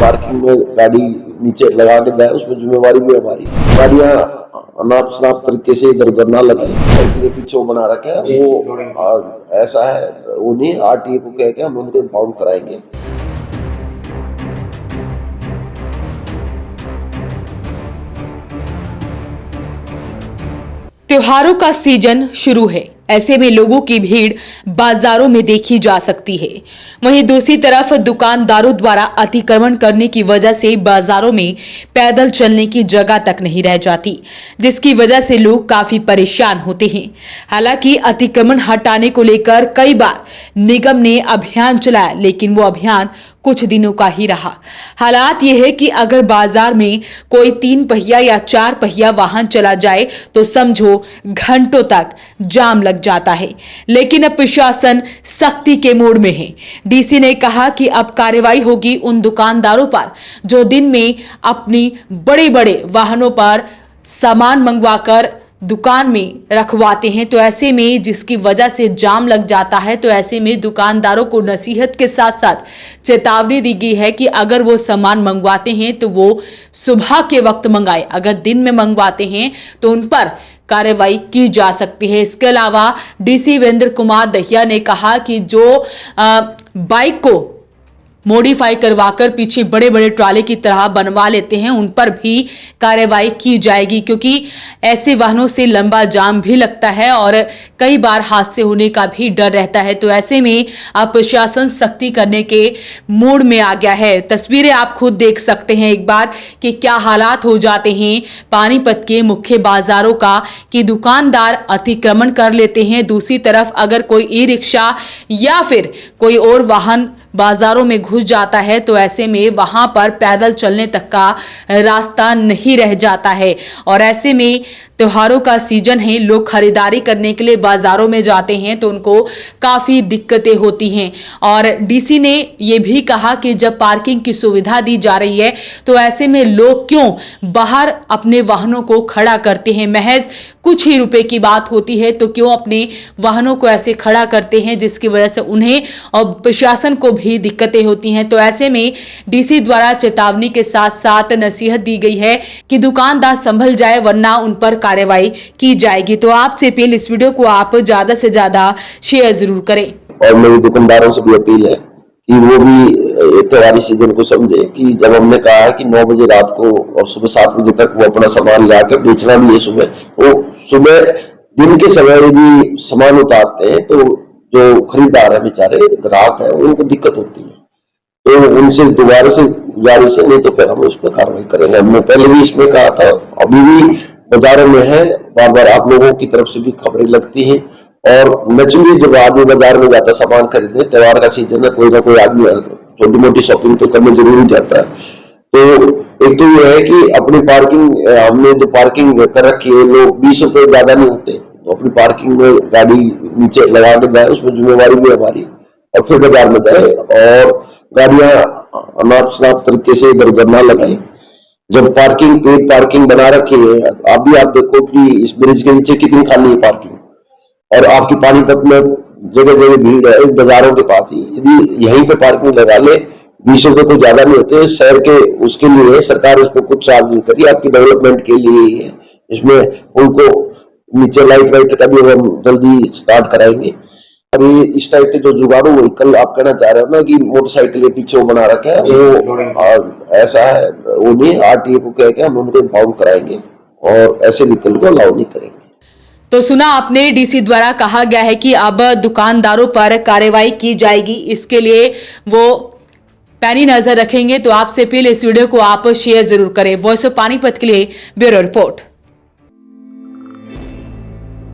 Parking में गाड़ी नीचे लगा के जाए, उसमें जिम्मेवारी भी हमारी। गाड़ियां अनाप शनाप तरीके से इधर उधर ना लगाए। साइकिल पीछे वो बना रखे हैं, वो ऐसा है, वो नहीं आरटीए को कह के हम उनको इम्पाउंड कराएंगे। त्योहारों का सीजन शुरू है, ऐसे में लोगों की भीड़ बाजारों में देखी जा सकती है। वहीं दूसरी तरफ दुकानदारों द्वारा अतिक्रमण करने की वजह से बाजारों में पैदल चलने की जगह तक नहीं रह जाती, जिसकी वजह से लोग काफी परेशान होते हैं। हालांकि अतिक्रमण हटाने को लेकर कई बार निगम ने अभियान चलाया, लेकिन वो अभियान कुछ दिनों का ही रहा। हालात यह है कि अगर बाजार में कोई 3 पहिया या 4 पहिया वाहन चला जाए तो समझो घंटों तक जाम लग जाता है। लेकिन अब प्रशासन सख्ती के मूड में है। डीसी ने कहा कि अब कार्रवाई होगी उन दुकानदारों पर जो दिन में अपनी बड़े-बड़े वाहनों पर सामान मंगवाकर दुकान में रखवाते हैं, तो ऐसे में जिसकी वजह से जाम लग जाता है, तो ऐसे में दुकानदारों को नसीहत के साथ साथ चेतावनी दी गई है कि अगर वो सामान मंगवाते हैं तो वो सुबह के वक्त मंगाए, अगर दिन में मंगवाते हैं तो उन पर कार्रवाई की जा सकती है। इसके अलावा डीसी वीरेंद्र कुमार दहिया ने कहा कि जो बाइक को मॉडिफाई करवाकर पीछे बड़े बड़े ट्राले की तरह बनवा लेते हैं, उन पर भी कार्रवाई की जाएगी, क्योंकि ऐसे वाहनों से लंबा जाम भी लगता है और कई बार हादसे होने का भी डर रहता है। तो ऐसे में अब प्रशासन सख्ती करने के मूड में आ गया है। तस्वीरें आप खुद देख सकते हैं एक बार कि क्या हालात हो जाते हैं पानीपत के मुख्य बाजारों का, कि दुकानदार अतिक्रमण कर लेते हैं। दूसरी तरफ अगर कोई ई रिक्शा या फिर कोई और वाहन बाजारों में घुस जाता है तो ऐसे में वहां पर पैदल चलने तक का रास्ता नहीं रह जाता है। और ऐसे में त्योहारों का सीजन है, लोग खरीदारी करने के लिए बाजारों में जाते हैं तो उनको काफ़ी दिक्कतें होती हैं। और डीसी ने ये भी कहा कि जब पार्किंग की सुविधा दी जा रही है तो ऐसे में लोग क्यों बाहर अपने वाहनों को खड़ा करते हैं। महज कुछ ही रुपए की बात होती है तो क्यों अपने वाहनों को ऐसे खड़ा करते हैं, जिसकी वजह से उन्हें और प्रशासन को भी दिक्कतें होती हैं। तो ऐसे में डीसी द्वारा चेतावनी के साथ साथ नसीहत दी गई है कि दुकानदार संभल जाए, वरना उन पर कार्रवाई की जाएगी। तो आपसे अपील, इस वीडियो को आप ज्यादा से ज्यादा शेयर जरूर करें। और मेरी दुकानदारों से भी अपील है कि वो भी त्योहारी सीजन को समझे कि जब हमने कहा है कि 9 बजे रात को और सुबह 7 बजे तक वो अपना सामान ला के बेचना भी है, वो सुबह दिन के समय यदि सामान उतारते हैं तो जो खरीदार है, बेचारे ग्राहक है, उनको दिक्कत होती है। तो उनसे दोबारा से गुजारिश है, नहीं तो फिर हम उस पर कार्रवाई करेंगे। हमने पहले भी इसमें कहा था, अभी भी बाजारों में है, बार बार आप लोगों की तरफ से भी खबरें लगती हैं। और नेचुरली जब आदमी बाजार में जाता है सामान खरीदने, त्योहार का सीजन है, कोई ना कोई आदमी छोटी मोटी शॉपिंग तो करने जरूर जाता है। तो एक तो ये है कि अपनी पार्किंग, हमने जो पार्किंग कर रखी है, लोग 20 रुपए ज्यादा नहीं होते, तो अपनी पार्किंग में गाड़ी नीचे लगा के जाए, उसमें जिम्मेवारी भी हमारी, और फिर बाजार में जाए और गाड़ियां अनाप शनाप तरीके से इधर उधर ना लगाए। जब पार्किंग पेड पार्किंग बना रखी है, आप देखो कि इस ब्रिज के नीचे कितनी खाली है पार्किंग, और आपकी पानीपत में जगह जगह भीड़ है बाजारों के पास ही। यदि यहीं पे पार्किंग लगा ले, 20 रुपए को ज्यादा नहीं होते शहर के, उसके लिए सरकार इसको कुछ चार्ज नहीं करी, आपकी डेवलपमेंट के लिए ही है। इसमें उनको नीचे लाइट वाइट का भी हम जल्दी स्टार्ट कराएंगे। और ये इस टाइप के जो जुगाड़ू व्हीकल आप कहना चाह रहे हो ना कि मोटरसाइकिल पीछे वो बना रखे हैं, वो ऐसा है, वो नहीं आरटीए को कह के हम उनको इम्पाउंड कराएंगे और ऐसे व्हीकल को अलाउ नहीं करेंगे। तो सुना आपने, डीसी द्वारा कहा गया है कि अब दुकानदारों पर कार्रवाई की जाएगी, इसके लिए वो पैनी नजर रखेंगे। तो आपसे अपील, इस वीडियो को आप शेयर जरूर करें। वॉइस ऑफ पानीपत के लिए ब्यूरो रिपोर्ट।